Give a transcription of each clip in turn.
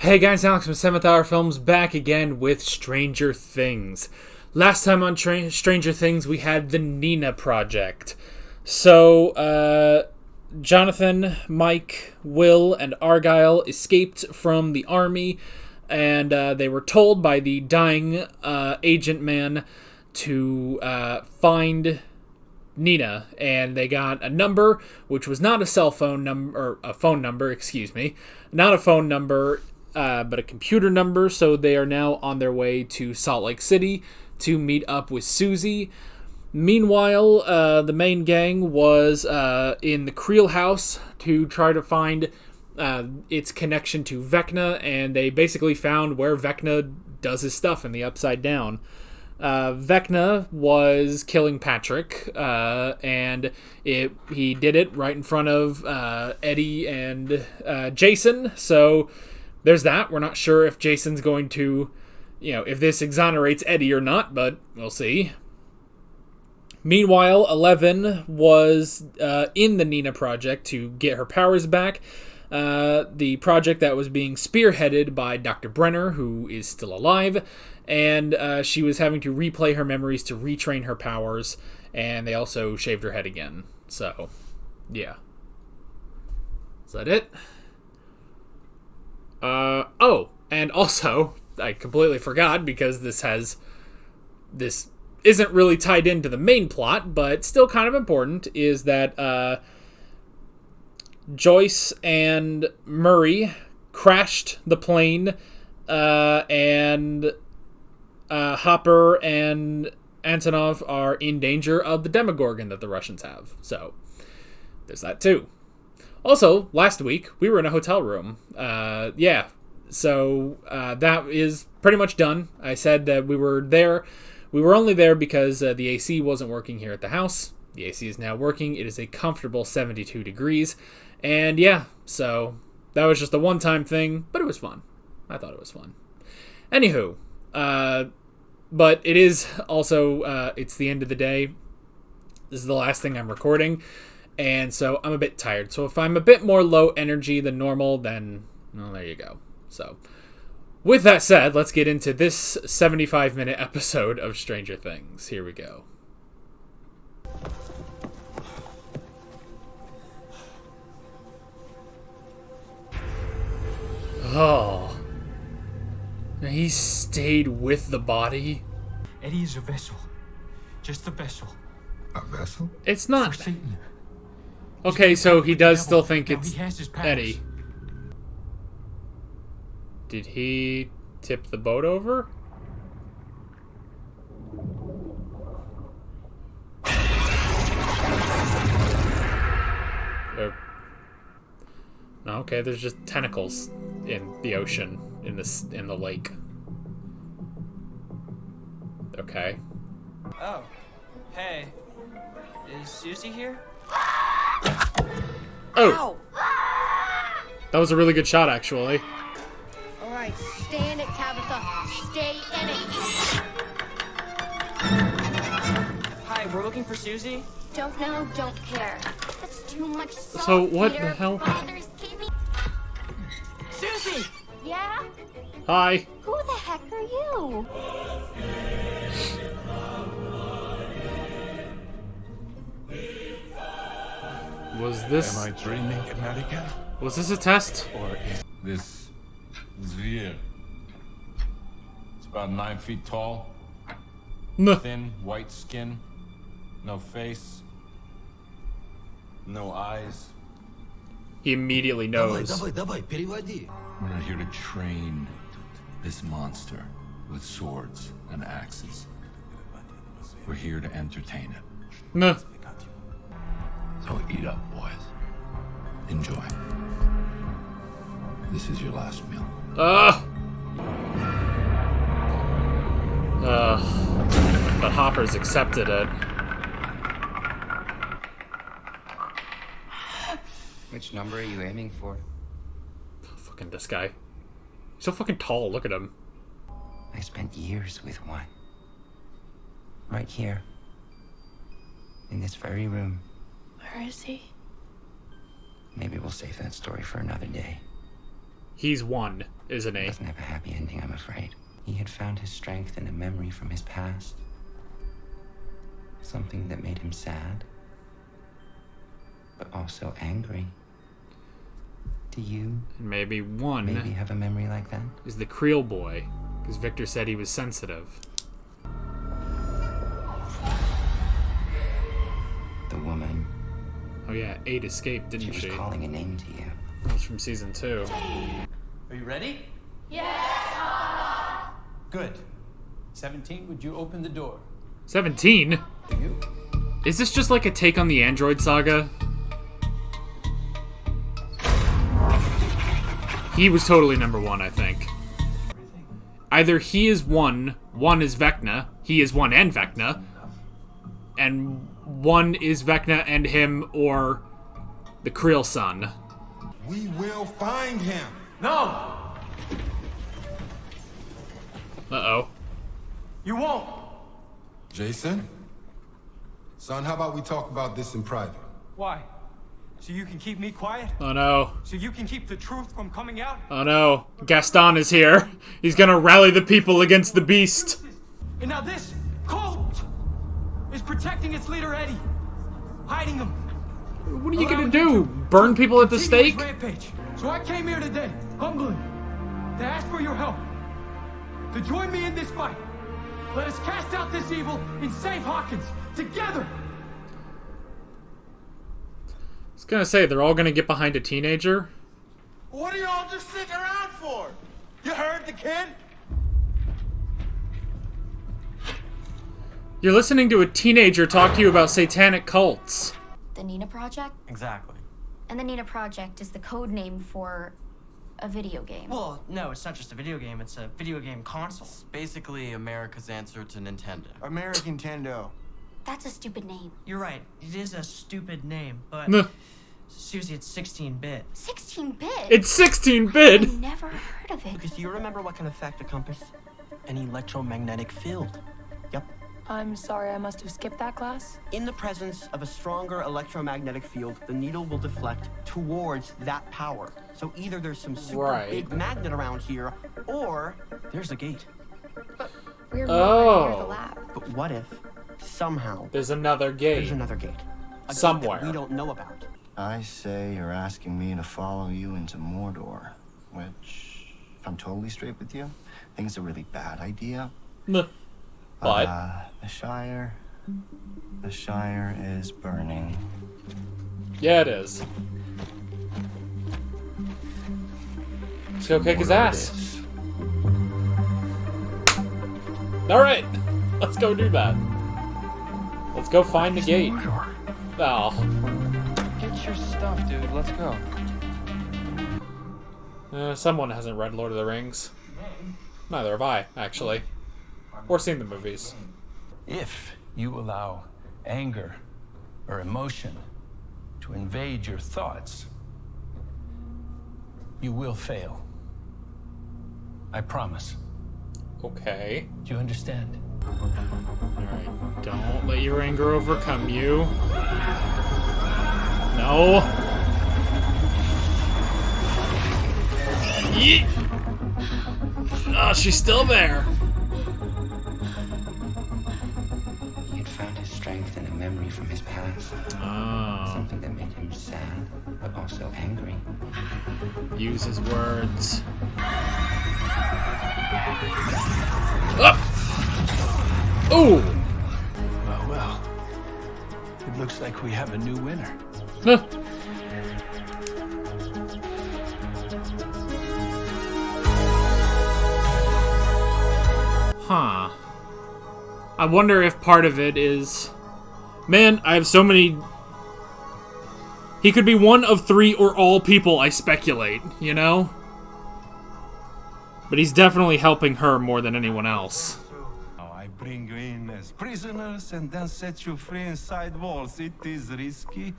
Hey guys, Alex from 7th Hour Films back again with Stranger Things. Last time on Stranger Things we had the Nina Project. So, Jonathan, Mike, Will, and Argyle escaped from the army, and they were told by the dying agent man to find Nina, and they got a number, which was not a cell phone number, or a phone number, excuse me, not a phone number, but a computer number, so they are now on their way to Salt Lake City to meet up with Susie. Meanwhile, the main gang was in the Creel house to try to find its connection to Vecna, and they basically found where Vecna does his stuff in the Upside Down. Vecna was killing Patrick, and he did it right in front of Eddie and Jason, so there's that. We're not sure if Jason's going to, if this exonerates Eddie or not, but we'll see. Meanwhile, Eleven was in the Nina Project to get her powers back. The project that was being spearheaded by Dr. Brenner, who is still alive, and she was having to replay her memories to retrain her powers, and they also shaved her head again. So, yeah. Is that it? And also, I completely forgot, because this isn't really tied into the main plot, but still kind of important, is that Joyce and Murray crashed the plane, and Hopper and Antonov are in danger of the Demogorgon that the Russians have. So, there's that too. Also, last week, we were in a hotel room. So that is pretty much done. I said that we were there. We were only there because the AC wasn't working here at the house. The AC is now working. It is a comfortable 72 degrees. And yeah, so that was just a one-time thing, but it was fun. I thought it was fun. Anywho, but it is also, it's the end of the day. This is the last thing I'm recording. And so I'm a bit tired. So if I'm a bit more low energy than normal, then, well, there you go. So with that said, let's get into this 75-minute episode of Stranger Things. Here we go. Oh. He stayed with the body? Eddie is a vessel. Just a vessel. A vessel? It's not. For Satan. Okay, so he does still think Now it's he has his powers. Eddie. Did he tip the boat over? No, okay, there's just tentacles in the ocean, in the lake. Okay. Oh, hey. Is Susie here? Oh! That was a really good shot, actually. All right, stay in it, Tabitha. Stay in it. Hi, we're looking for Susie. Don't know, don't care. That's too much salt, So, what Peter. the hell? Father's keeping... Susie! Yeah? Hi. Who the heck are you? Was this... Am I dreaming, America? Was this a test? Or is this Zvier? It's about 9 feet tall, No. thin, white skin, no face, no eyes. He immediately knows. Давай, переводи. We're not here to train this monster with swords and axes. We're here to entertain it. No. So eat up, boys. Enjoy. This is your last meal. But Hopper's accepted it. Which number are you aiming for? Fucking this guy. He's so fucking tall, look at him. I spent years with one. Right here. In this very room. Where is he? Maybe we'll save that story for another day. He's one. isn't It he? doesn't have a happy ending, I'm afraid. He had found his strength in a memory from his past. Something that made him sad, but also angry. Do you Maybe one maybe have a memory like that? is the Creel boy, because Victor said he was sensitive. The woman, Oh yeah, 8 escaped, she didn't was she? calling a name to you. That was from season 2. Are you ready? Good. 17, would you open the door? 17? Do you? Is this just like a take on the Android saga? He was totally number 1, I think. Either he is 1 is Vecna, he is 1 and Vecna, and 1 is Vecna and him, or the Creel son. We will find him. No! Uh-oh. You won't! Jason? Son, how about we talk about this in private? Why? So you can keep me quiet? Oh no. So you can keep the truth from coming out? Oh no. Gaston is here. He's gonna rally the people against the beast. And now this cult is protecting its leader, Eddie. Hiding him. What are you gonna Allowing do? him to Burn people at the continue his stake? rampage. So I came here today, humbly, to ask for your help. To join me in this fight. Let us cast out this evil and save Hawkins together. I was gonna say, they're all gonna get behind a teenager. What are y'all just sitting around for? You heard the kid? You're listening to a teenager talk to you about satanic cults. The Nina Project? Exactly. And the Nina Project is the code name for a video game. Well, no, it's not just a video game, it's a video game console. Basically, America's answer to Nintendo. American Nintendo. That's a stupid name. You're right, it is a stupid name, but Meh. Susie, it's 16-bit. 16-bit? It's 16-bit! I've never heard of it. Because do you remember what can affect a compass? An electromagnetic field. Yep. I'm sorry, I must have skipped that class. In the presence of a stronger electromagnetic field, the needle will deflect towards that power. So either there's some super Right. big magnet around here, or there's a gate. We're nowhere near Oh. the lab. But what if, somehow, There's another there's gate. another gate? A gate Somewhere. that we don't know about. I say you're asking me to follow you into Mordor, which, if I'm totally straight with you, I think it's a really bad idea. Meh. But The Shire is burning. yeah, it is. Let's go kick his ass. Alright, let's go do that. Let's go find the gate. Oh. Get your stuff, dude. Let's go. Someone hasn't read Lord of the Rings. Neither have I, actually. Or seen the movies. If you allow anger or emotion to invade your thoughts, you will fail. I promise. Okay. Do you understand? Alright, don't let your anger overcome you. No. Yeet. Oh, she's still there. He had found his strength in a memory from his past. Oh. Something that made him sad, but also angry. Use his words. Up! Ooh! Well. It looks like we have a new winner. Huh. Huh. I wonder if part of it is... Man, I have so many... He could be one of 3 or all people, I speculate, you know? But he's definitely helping her more than anyone else. I bring you in as prisoners and then set you free inside walls. It is risky.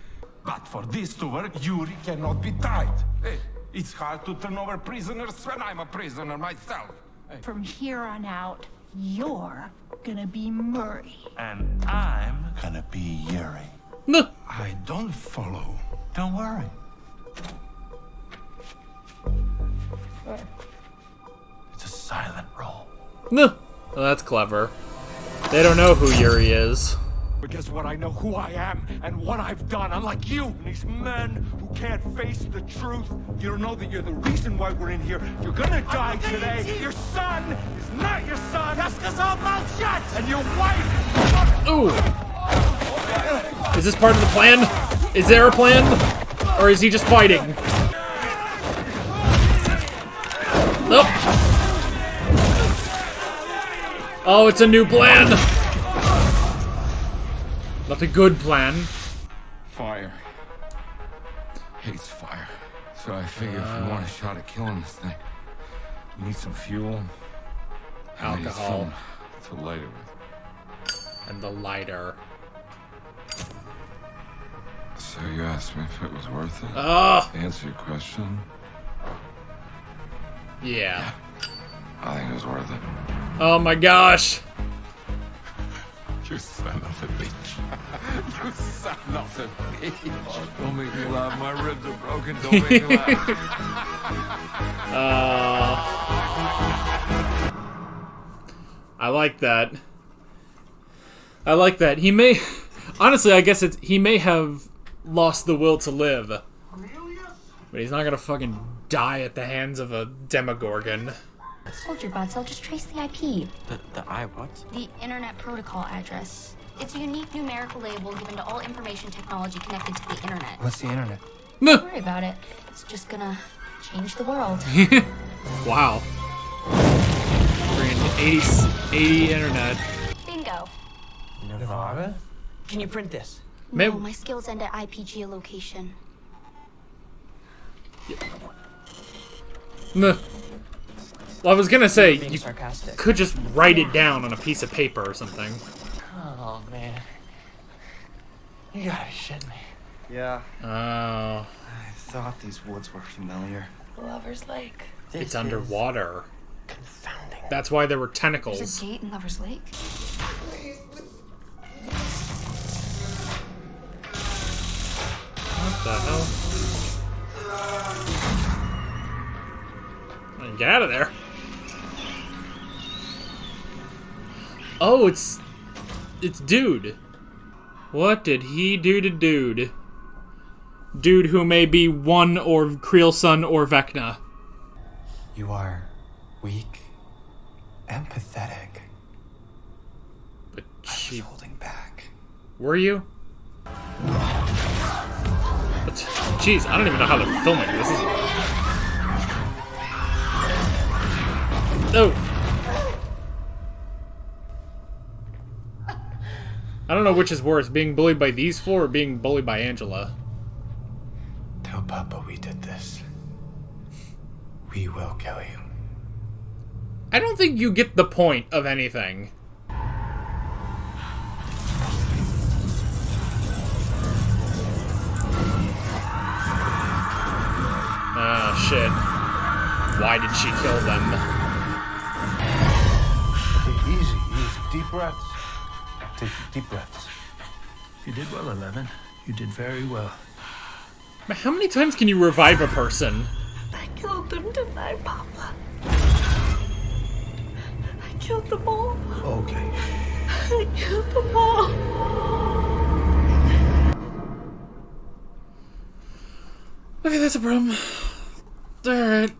But for this to work, Yuri cannot be tied. Hey, it's hard to turn over prisoners when I'm a prisoner myself. Hey. From here on out, you're gonna be Murray. And I'm gonna be Yuri. Nah. I don't follow. Don't worry. Well, that's clever. They don't know who Yuri is. But guess what? I know who I am and what I've done. Unlike you and these men who can't face the truth. You don't know that you're the reason why we're in here. You're gonna die today. Your son is not your son. That's because I'm mouth shut. And your wife. Ooh. Is this part of the plan? Is there a plan? Or is he just fighting? Nope. Oh, it's a new plan. Not a good plan. Fire. Hates fire. So I figured if we want a shot at killing this thing, we need some fuel. And we need Alcohol. something to light it with. And the lighter. So you asked me if it was worth it? Ah. To answer your question, Yeah. I think it was worth it. Oh my gosh. You son of a bitch. You son of a bitch. Oh, don't make me laugh. My ribs are broken. Don't make me laugh. I like that. I like that. He may... Honestly, I guess he may have lost the will to live. But he's not gonna fucking die at the hands of a Demogorgon. Soldier bots, I'll just trace the IP. The I what? The Internet Protocol address. It's a unique numerical label given to all information technology connected to the internet. What's the internet? Don't worry about it. It's just gonna change the world. Wow. We're in 80 internet. Bingo. Nevada? Can you print this? No, my skills end at IP geolocation. Well, I was gonna say, Being you sarcastic. could just write it down on a piece of paper or something. Oh, man. You gotta shit me. Yeah. Oh. I thought these woods were familiar. Lover's Lake. It's underwater. That's why there were There's tentacles. a gate in Lover's Lake. What the hell? Get out of there. Oh, it's Dude. What did he do to Dude? Dude who may be one or Creel's son or Vecna. You are weak and pathetic. But I was holding back. Were you? But, jeez, I don't even know how they're filming this. Oh. I don't know which is worse, being bullied by these four or being bullied by Angela. Tell Papa we did this. We will kill you. I don't think you get the point of anything. Ah, shit. Why did she kill them? Okay, easy. Deep breaths. Take deep breaths. You did well, 11. You did very well. Man, how many times can you revive a person? I killed them tonight, Papa. I killed them all. Okay. I killed them all. Okay, that's a problem. Alright.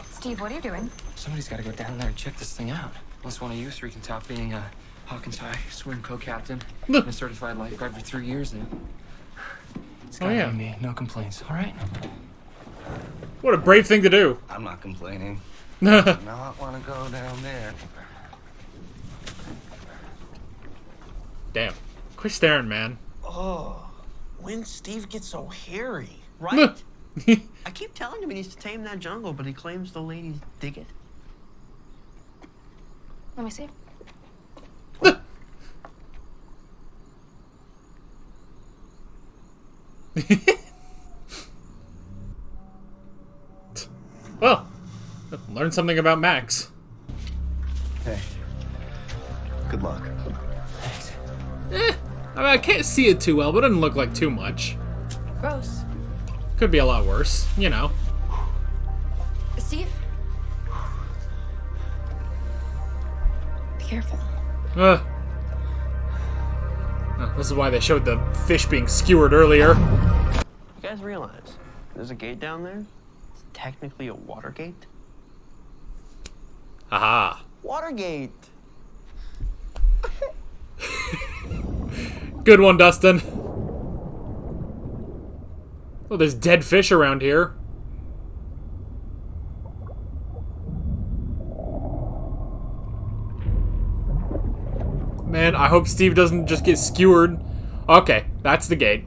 Steve, what are you doing? Somebody's got to go down there and check this thing out. Unless one of you three can top being a Hawkins High swim co-captain and a certified lifeguard for 3 years now. It's gotta yeah. be me. No complaints. All right. What a brave thing to do. I'm not complaining. Not want to go down there. Damn. Quit staring, man. Oh, when Steve gets so hairy. Right? I keep telling him he needs to tame that jungle, but he claims the ladies dig it. Let me see. Well, learn something about Max. Hey. Good luck. I mean, I can't see it too well, but it doesn't look like too much. Gross. Could be a lot worse, you know. Steve? careful. Oh, this is why they showed the fish being skewered earlier. You guys realize there's a gate down there? It's technically a water gate. Aha. Watergate! Good one, Dustin. Oh, there's dead fish around here. Man, I hope Steve doesn't just get skewered. Okay, that's the gate.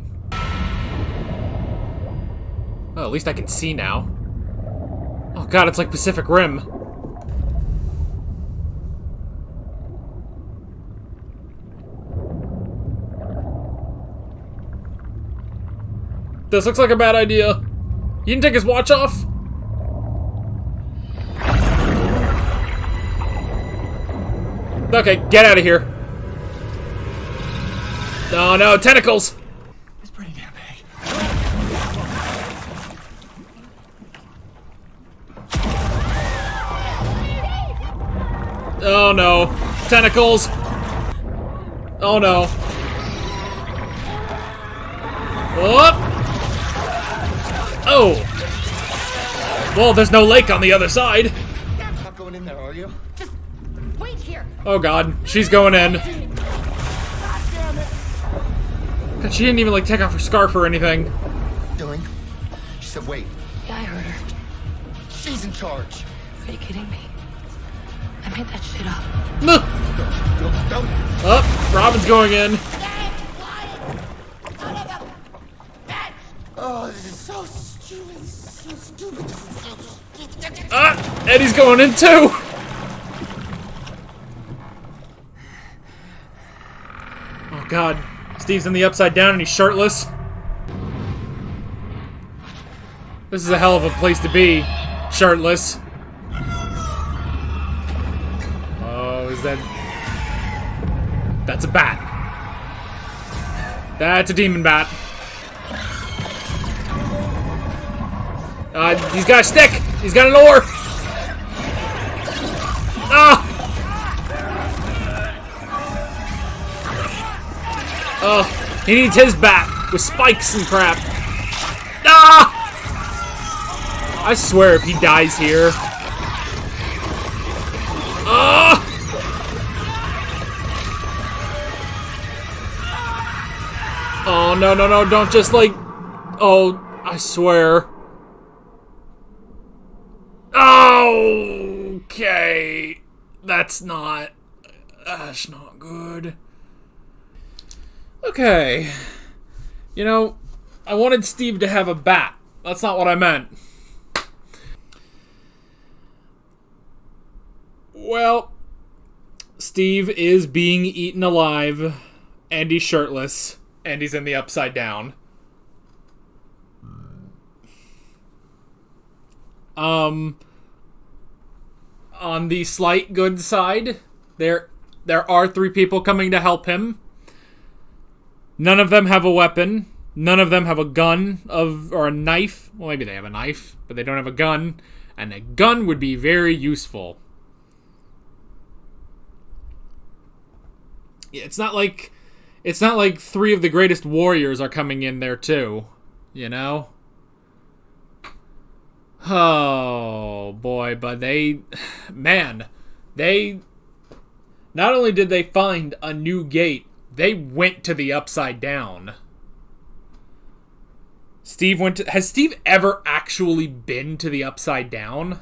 Oh, at least I can see now. Oh god, it's like Pacific Rim. This looks like a bad idea. You didn't take his watch off? Okay, get out of here. Oh no, tentacles! It's pretty damn big. Oh no, tentacles! Oh no. Whoop! Oh! Well, there's no lake on the other side. Not going in there, are you? Just wait here. Oh god, she's going in. God, she didn't even like take off her scarf or anything. Doing? She said, wait. Yeah, I heard her. She's in charge. Are you kidding me? I made that shit up. No. Don't. Oh, Robin's going in. Oh, this is so stupid. So stupid. Ah, Eddie's going in too. Oh god, Steve's in the upside down and he's shirtless. This is a hell of a place to be, shirtless. Oh, is that... That's a bat. That's a demon bat. He's got a stick! He's got an oar! Ah! Oh, he needs his bat with spikes and crap. Ah! I swear if he dies here. Ah! Oh, no, no, no, don't just like... Oh, I swear. Okay. That's not good. Okay. You know, I wanted Steve to have a bat. That's not what I meant. Well, Steve is being eaten alive, and he's shirtless, and he's in the upside down. On the slight good side, there are 3 people coming to help him. None of them have a weapon. None of them have a gun or a knife. Well, maybe they have a knife, but they don't have a gun. And a gun would be very useful. Yeah, it's not like 3 of the greatest warriors are coming in there too, you know? Oh boy, but not only did they find a new gate, they went to the upside down. Has Steve ever actually been to the upside down?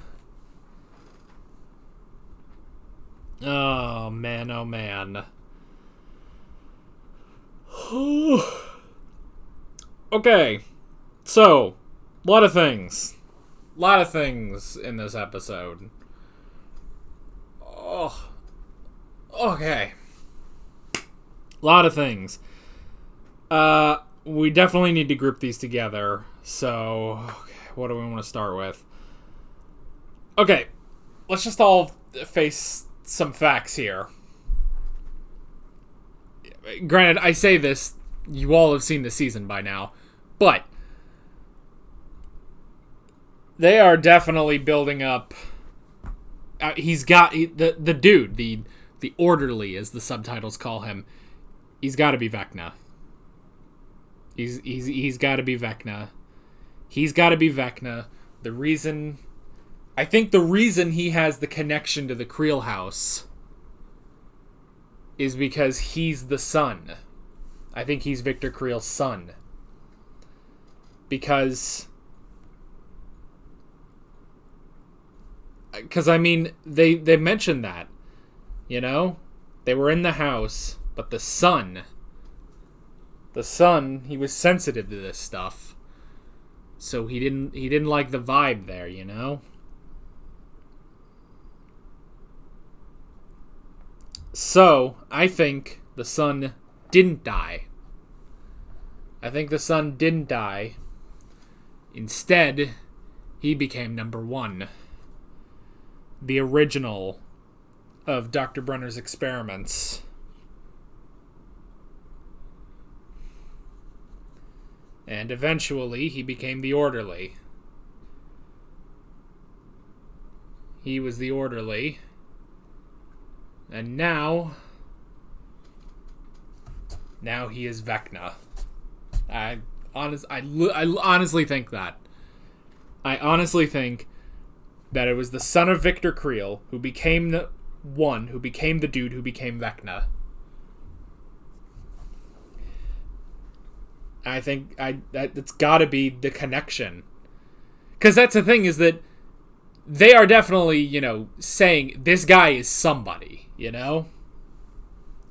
Oh man, oh man. Okay, so, a lot of things in this episode. Oh, okay. A lot of things. We definitely need to group these together. So, okay, what do we want to start with? Okay, let's just all face some facts here. Granted, I say this, you all have seen the season by now, but they are definitely building up. The dude, the the orderly, as the subtitles call him, he's got to be Vecna. He's got to be Vecna. He's got to be Vecna. I think the reason he has the connection to the Creel house is because he's the son. I think he's Victor Creel's son. Because I mean, they mentioned that, you know? They were in the house, but the son, he was sensitive to this stuff. So he didn't like the vibe there, you know? So, I think the son didn't die. Instead, he became number 1. The original of Dr. Brenner's experiments. And eventually, he became the orderly. He was the orderly. And now he is Vecna. I honestly think that. I honestly think that it was the son of Victor Creel who became the dude who became Vecna. I think that's got to be the connection. Because that's the thing, is that they are definitely, you know, saying this guy is somebody, you know?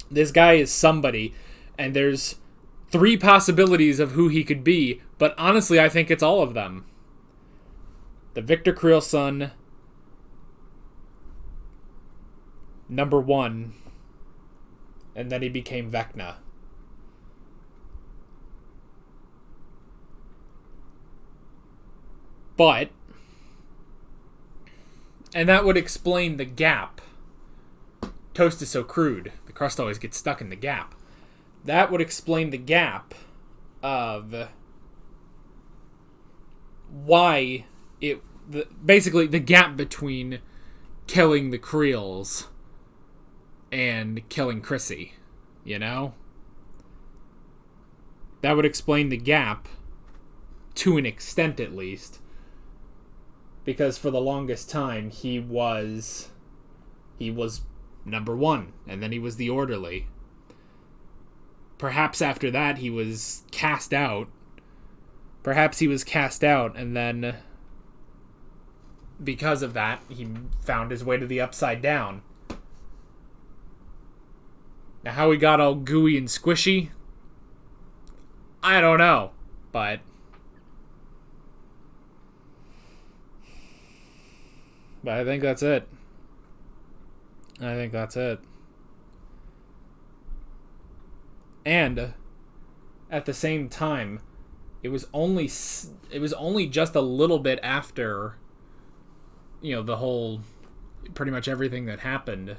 This guy is somebody, and there's 3 possibilities of who he could be, but honestly, I think it's all of them. The Victor Creel son, number 1, and then he became Vecna. And that would explain the gap. Toast is so crude. The crust always gets stuck in the gap. That would explain the gap of why basically the gap between killing the Creels and killing Chrissy, you know? That would explain the gap, to an extent at least, because for the longest time he was number 1, and then he was the orderly. Perhaps after that he was cast out. And then because of that, he found his way to the Upside Down. Now, how he got all gooey and squishy, I don't know, but I think that's it. And at the same time, it was only just a little bit after, you know, the whole, pretty much everything that happened,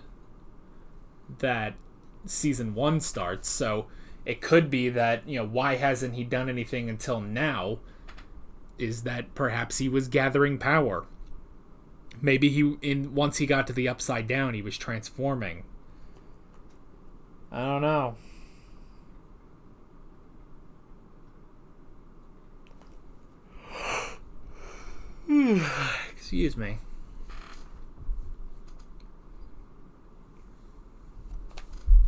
that season 1 starts. So it could be that, you know, why hasn't he done anything until now, is that perhaps he was gathering power. Maybe once he got to the Upside Down, he was transforming. I don't know. Excuse me.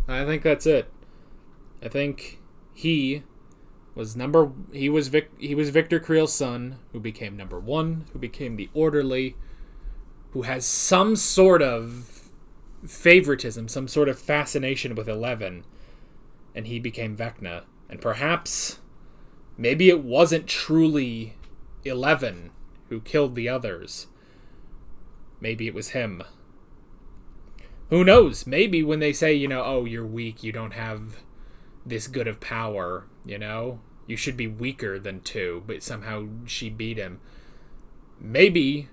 I think that's it. I think he was Victor Creel's son, who became number 1, who became the orderly, who has some sort of favoritism, some sort of fascination with 11, and he became Vecna. And perhaps, maybe it wasn't truly 11 who killed the others. Maybe it was him. Who knows? Maybe when they say, you know, oh, you're weak, you don't have this good of power, you know? You should be weaker than 2, but somehow she beat him. Maybe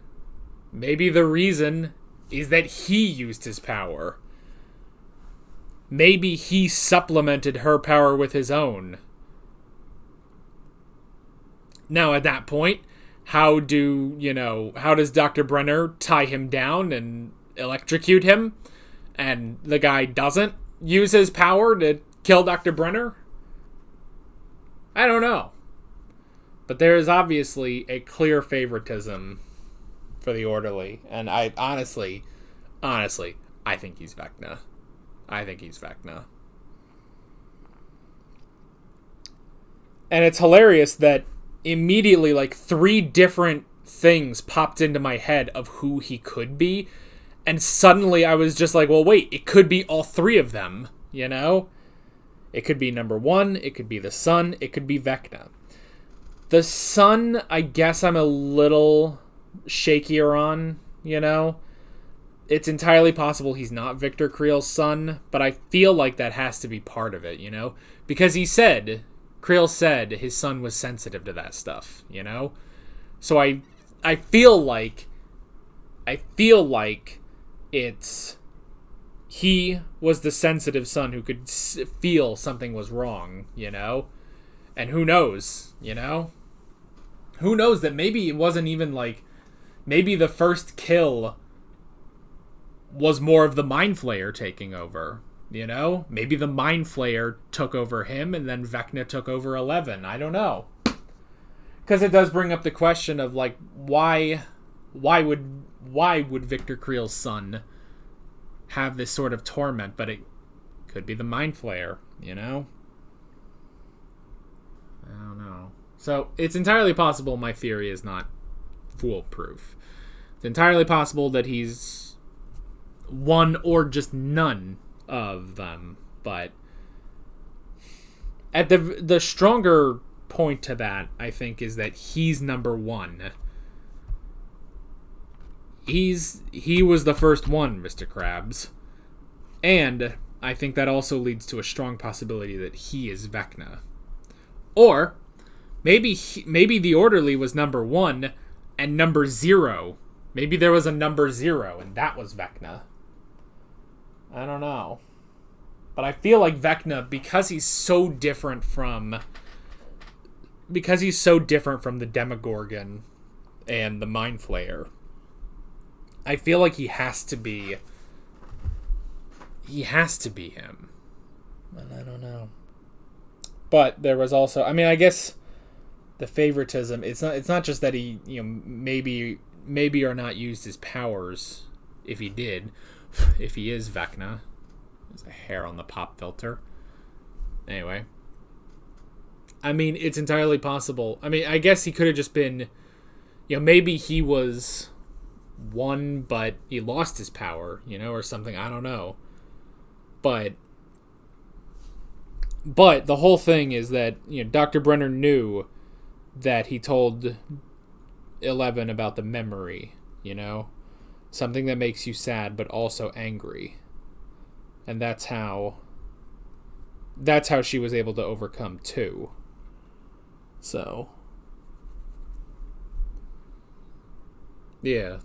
the reason is that he used his power. Maybe he supplemented her power with his own. Now, at that point, how does Dr. Brenner tie him down and electrocute him and the guy doesn't use his power to kill Dr. Brenner? I don't know. But there is obviously a clear favoritism for the Orderly, and I honestly, I think he's Vecna. And it's hilarious that immediately, like, 3 different things popped into my head of who he could be, and suddenly I was just like, well, wait, it could be all 3 of them, you know? It could be number 1, it could be the Son, it could be Vecna. The Son, I guess I'm a little shakier on, you know? It's entirely possible he's not Victor Creel's son, but I feel like that has to be part of it, you know? Because Creel said his son was sensitive to that stuff, you know? So I feel like it's he was the sensitive son who could feel something was wrong, you know? And who knows, you know? Who knows that maybe it wasn't even like, maybe the first kill was more of the Mind Flayer taking over, you know? Maybe the Mind Flayer took over him and then Vecna took over 11. I don't know. Because it does bring up the question of, like, why would Victor Creel's son have this sort of torment? But it could be the Mind Flayer, you know? I don't know. So, it's entirely possible my theory is not foolproof. It's entirely possible that he's one or just none of them, but at the stronger point to that, I think, is that he's number 1. He was the first one, Mr. Krabs, and I think that also leads to a strong possibility that he is Vecna, or maybe the Orderly was number 1 and number 0. Maybe there was a number 0 and that was Vecna. I don't know. But I feel like Vecna, because he's so different from the Demogorgon and the Mind Flayer, I feel like he has to be him. And I don't know. But there was also, I mean, I guess the favoritism, it's not just that he, you know, maybe or not used his powers. If he did, if he is Vecna. There's a hair on the pop filter. Anyway. I mean, it's entirely possible. I mean, I guess he could have just been, you know, maybe he was 1, but he lost his power, you know, or something. I don't know. But the whole thing is that, you know, Dr. Brenner knew that he told 11 about the memory, you know? Something that makes you sad, but also angry. And that's how she was able to overcome 2. So, yeah.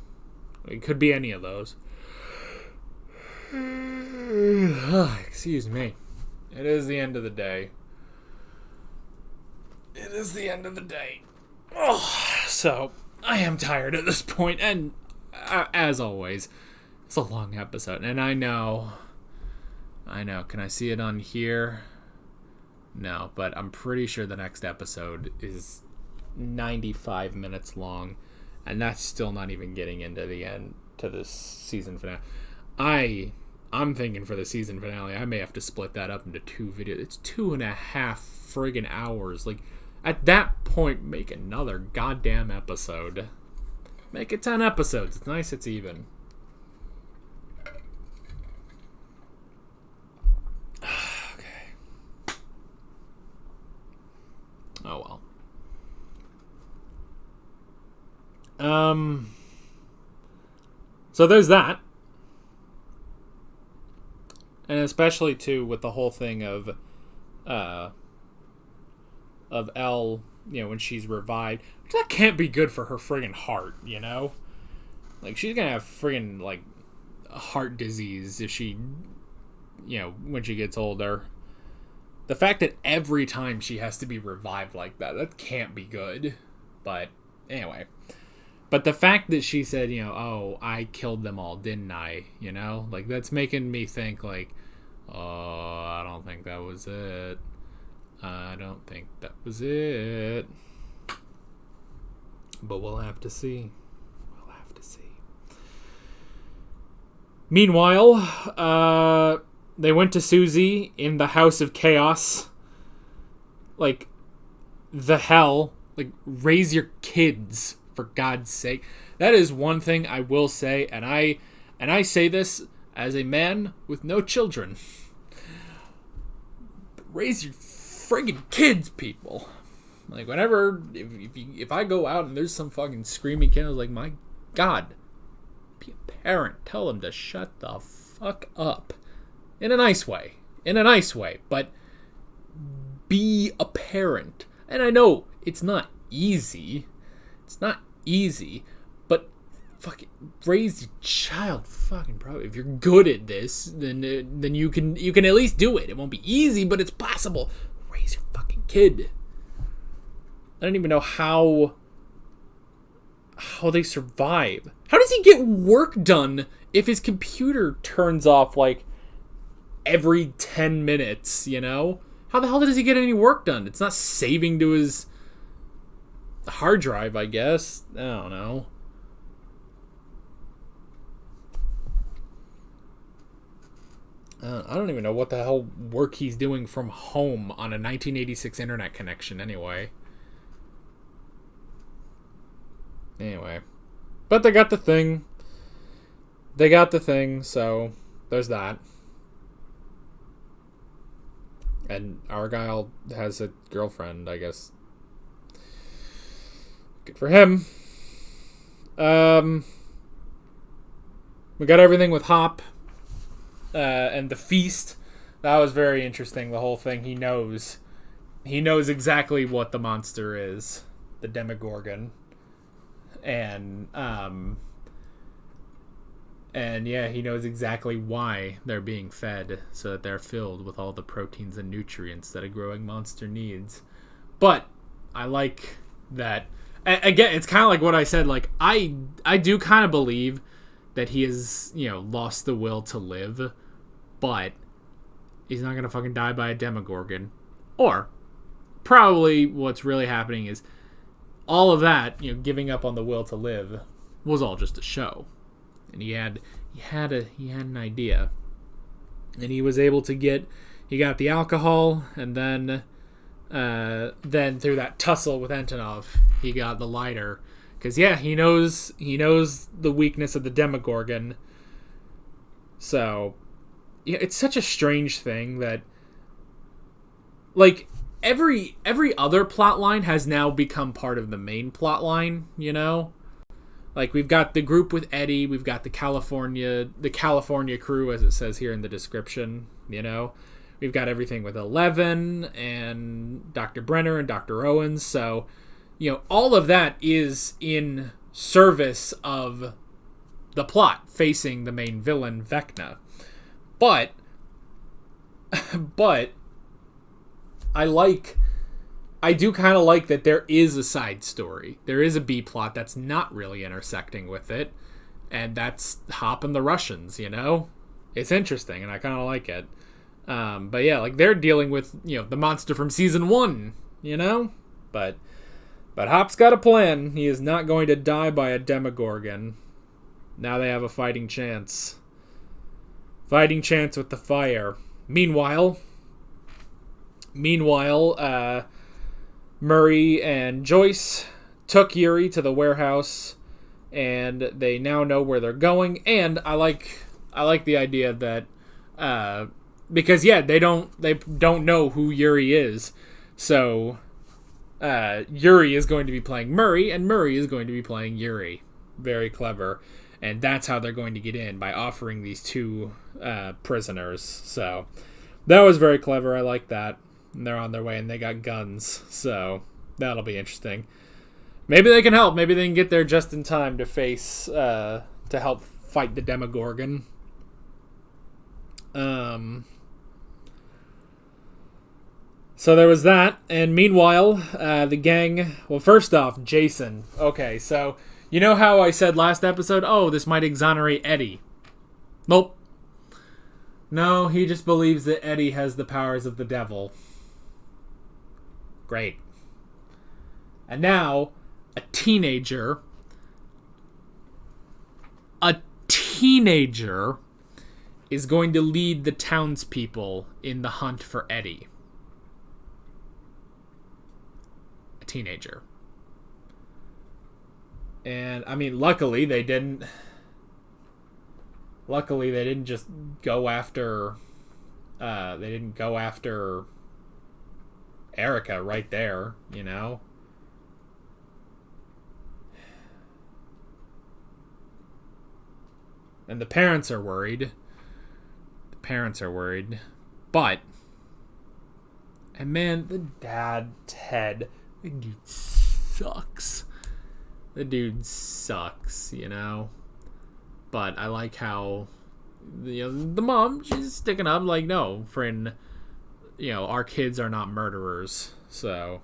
It could be any of those. Excuse me. It is the end of the day. So, I am tired at this point, and as always, it's a long episode, and I know, can I see it on here? No, but I'm pretty sure the next episode is 95 minutes long, and that's still not even getting into the end, to this season finale. I'm thinking for the season finale, I may have to split that up into 2 videos. It's 2.5 friggin' hours. Like, at that point, make another goddamn episode. Make it 10 episodes. It's nice, it's even. Okay. Oh well. So there's that. And especially, too, with the whole thing of Elle, you know, when she's revived. That can't be good for her friggin' heart, you know? Like, she's gonna have friggin', like, heart disease if she, you know, when she gets older. The fact that every time she has to be revived like that can't be good. But, anyway. But the fact that she said, you know, oh, I killed them all, didn't I? You know, like, that's making me think, like, oh, I don't think that was it. I don't think that was it. But we'll have to see. We'll have to see. Meanwhile, they went to Susie in the House of Chaos. Like, the hell. Like, raise your kids, for God's sake. That is one thing I will say, and I say this as a man with no children. Raise your friggin' kids, people. Like, whenever, if I go out and there's some fucking screaming kid, I was like, my God, be a parent. Tell them to shut the fuck up. In a nice way. But be a parent. And I know it's not easy. But fucking raise your child. Fucking probably. If you're good at this, then you can at least do it. It won't be easy, but it's possible. Raise your fucking kid. I don't even know how they survive. How does he get work done if his computer turns off like every 10 minutes, you know? How the hell does he get any work done? It's not saving to his hard drive, I guess. I don't know. I don't even know what the hell work he's doing from home on a 1986 internet connection anyway. Anyway. But they got the thing. So there's that. And Argyle has a girlfriend, I guess. Good for him. We got everything with Hop. And the feast. That was very interesting, the whole thing. He knows exactly what the monster is. The Demogorgon. And yeah, he knows exactly why they're being fed, so that they're filled with all the proteins and nutrients that a growing monster needs. But I like that. Again, it's kind of like what I said. Like, I do kind of believe that he has, you know, lost the will to live, but he's not gonna fucking die by a Demogorgon. Or probably what's really happening is all of that, you know, giving up on the will to live, was all just a show. And he had an idea, and he was able to he got the alcohol, and then through that tussle with Antonov, he got the lighter, because yeah, he knows the weakness of the Demogorgon. So yeah, it's such a strange thing that, like, every other plot line has now become part of the main plot line, you know? Like, we've got the group with Eddie, we've got the California crew, as it says here in the description, you know? We've got everything with Eleven and Dr. Brenner and Dr. Owens, so, you know, all of that is in service of the plot facing the main villain, Vecna. But I do kind of like that there is a side story. There is a B plot that's not really intersecting with it. And that's Hop and the Russians, you know? It's interesting, and I kind of like it. But yeah, like, they're dealing with, you know, the monster from season 1, you know? But Hop's got a plan. He is not going to die by a Demogorgon. Now they have a fighting chance. Fighting chance with the fire. Meanwhile, Murray and Joyce took Yuri to the warehouse, and they now know where they're going. And I like the idea that because yeah, they don't know who Yuri is, so Yuri is going to be playing Murray, and Murray is going to be playing Yuri. Very clever. And that's how they're going to get in, by offering these two prisoners. So that was very clever. I like that. And they're on their way, and they got guns. So that'll be interesting. Maybe they can help. Maybe they can get there just in time to face, to help fight the Demogorgon. So there was that. And meanwhile, the gang... Well, first off, Jason. Okay, so You know how I said last episode, oh, this might exonerate Eddie? Nope. No, he just believes that Eddie has the powers of the devil. Great. And now, a teenager is going to lead the townspeople in the hunt for Eddie. A teenager. And, I mean, luckily they didn't just go after, Erica right there, you know? And the parents are worried. But, and man, the dad, Ted, the dude sucks. You know? But I like how, you know, the mom, she's sticking up like, no, friend, you know, our kids are not murderers. So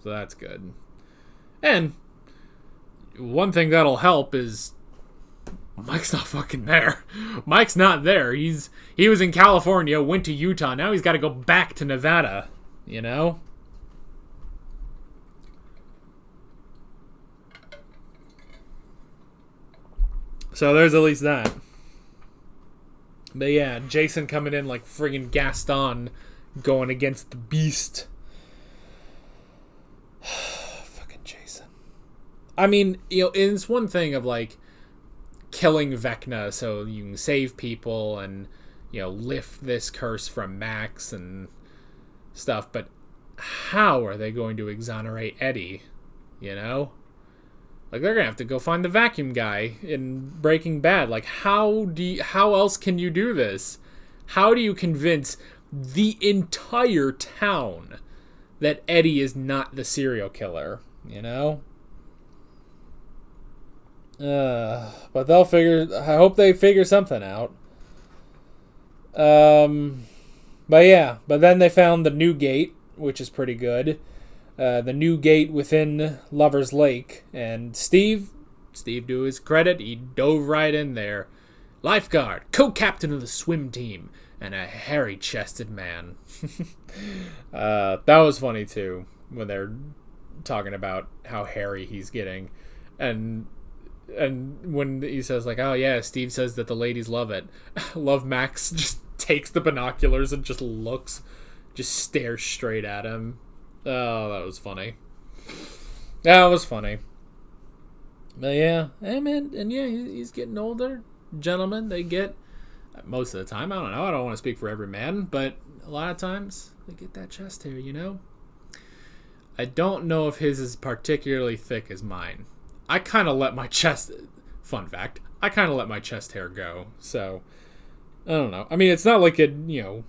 that's good. And one thing that'll help is Mike's not fucking there. Mike's not there. He was in California, went to Utah. Now he's got to go back to Nevada, you know? So there's at least that. But yeah, Jason coming in like friggin' Gaston going against the beast. Fucking Jason. I mean, you know, it's one thing of like killing Vecna so you can save people and, you know, lift this curse from Max and stuff, but how are they going to exonerate Eddie? You know? Like, they're gonna have to go find the vacuum guy in Breaking Bad. Like, how else can you do this? How do you convince the entire town that Eddie is not the serial killer? You know? But they'll figure... I hope they figure something out. But yeah. But then they found the new gate, which is pretty good. The new gate within Lover's Lake. And Steve, to his credit, he dove right in there. Lifeguard, co-captain of the swim team, and a hairy-chested man. That was funny, too, when they're talking about how hairy he's getting. And when he says, like, oh, yeah, Steve says that the ladies love it. Love Max just takes the binoculars and just stares straight at him. Oh, that was funny. That was funny. But yeah, hey man, and yeah, he's getting older. Gentlemen, they get, most of the time, I don't know, I don't want to speak for every man, but a lot of times, they get that chest hair, you know? I don't know if his is particularly thick as mine. I kind of let my chest, fun fact, I kind of let my chest hair go, so, I don't know. I mean, it's not like it, you know,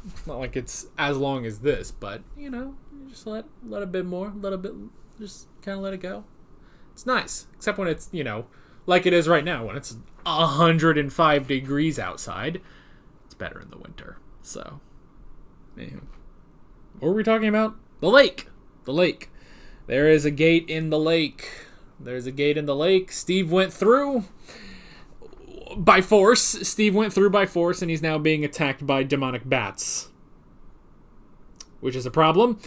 it's not like it's as long as this, but, you know, just let a bit more, just kind of let it go. It's nice, except when it's, you know, like it is right now, when it's 105 degrees outside. It's better in the winter, so. Anywho. What were we talking about? The lake. There is a gate in the lake. Steve went through by force, and he's now being attacked by demonic bats. Which is a problem.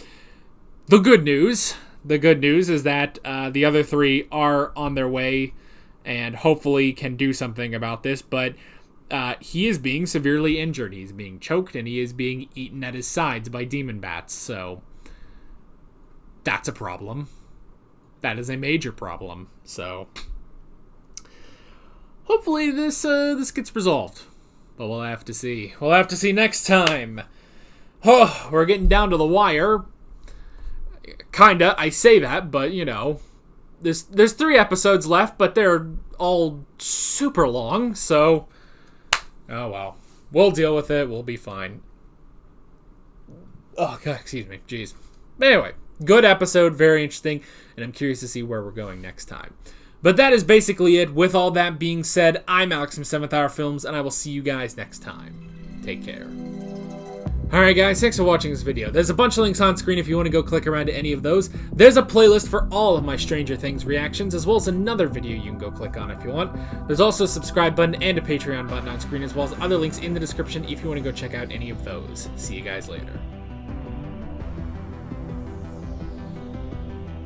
The good news is that the other three are on their way and hopefully can do something about this, but he is being severely injured. He's being choked and he is being eaten at his sides by demon bats, so that's a problem. That is a major problem, so hopefully this gets resolved, but we'll have to see. We'll have to see next time. Oh, we're getting down to the wire. Kinda, I say that, but, you know, there's 3 episodes left, but they're all super long, so, oh well. We'll deal with it, we'll be fine. Oh, God, excuse me, jeez. But anyway, good episode, very interesting, and I'm curious to see where we're going next time. But that is basically it. With all that being said, I'm Alex from 7th Hour Films, and I will see you guys next time. Take care. Alright guys, thanks for watching this video. There's a bunch of links on screen if you want to go click around to any of those. There's a playlist for all of my Stranger Things reactions, as well as another video you can go click on if you want. There's also a subscribe button and a Patreon button on screen, as well as other links in the description if you want to go check out any of those. See you guys later.